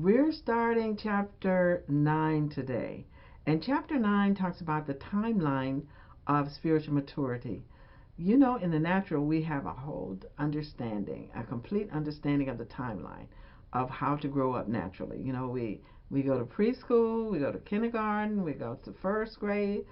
We're starting chapter 9 today. And chapter 9 talks about the timeline of spiritual maturity. You know, in the natural, we have a whole understanding, a complete understanding of the timeline of how to grow up naturally. You know, we go to preschool, we go to kindergarten, we go to first grade,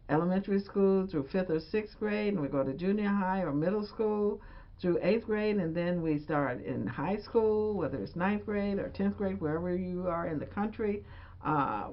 elementary school through fifth or sixth grade, and we go to junior high or middle school through eighth grade, and then we start in high school, whether it's ninth grade or 10th grade, wherever you are in the country,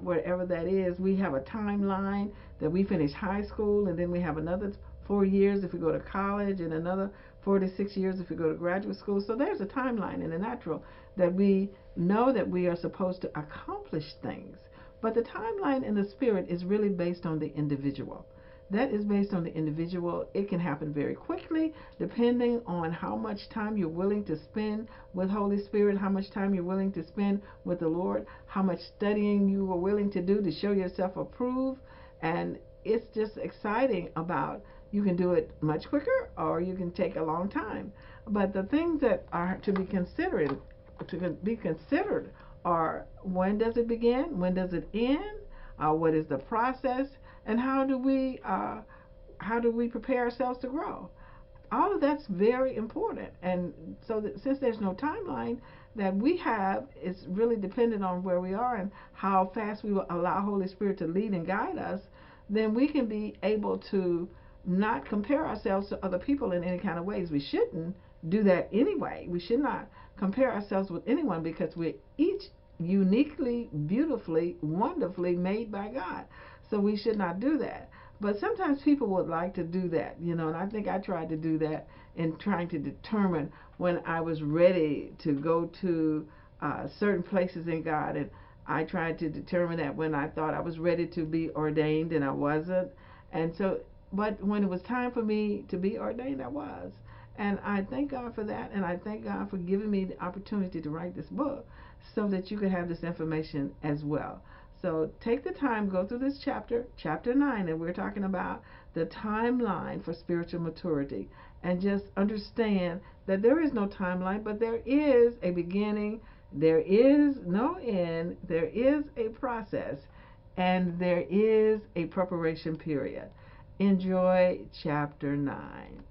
wherever that is. We have a timeline that we finish high school, and then we have another 4 years if we go to college, and another 4 to 6 years if we go to graduate school. So there's a timeline in the natural that we know that we are supposed to accomplish things. But the timeline in the spirit is really based on the individual. That is based on the individual. It can happen very quickly depending on how much time you're willing to spend with Holy Spirit, how much time you're willing to spend with the Lord, how much studying you are willing to do to show yourself approved. And it's just exciting about, you can do it much quicker or you can take a long time. But the things that are to be considered are, when does it begin? When does it end? What is the process? And how do we prepare ourselves to grow? All of that's very important. And so that, since there's no timeline that we have, it's really dependent on where we are and how fast we will allow Holy Spirit to lead and guide us. Then we can be able to not compare ourselves to other people in any kind of ways. We shouldn't do that anyway. We should not compare ourselves with anyone, because we're each uniquely, beautifully, wonderfully made by God. So we should not do that. But sometimes people would like to do that, and I think I tried to do that in trying to determine when I was ready to go to certain places in God. And I tried to determine that when I thought I was ready to be ordained, and I wasn't. And so, but when it was time for me to be ordained, I was. And I thank God for that. And I thank God for giving me the opportunity to write this book so that you could have this information as well. So take the time, go through this chapter 9, and we're talking about the timeline for spiritual maturity. And just understand that there is no timeline, but there is a beginning, there is no end, there is a process, and there is a preparation period. Enjoy chapter 9.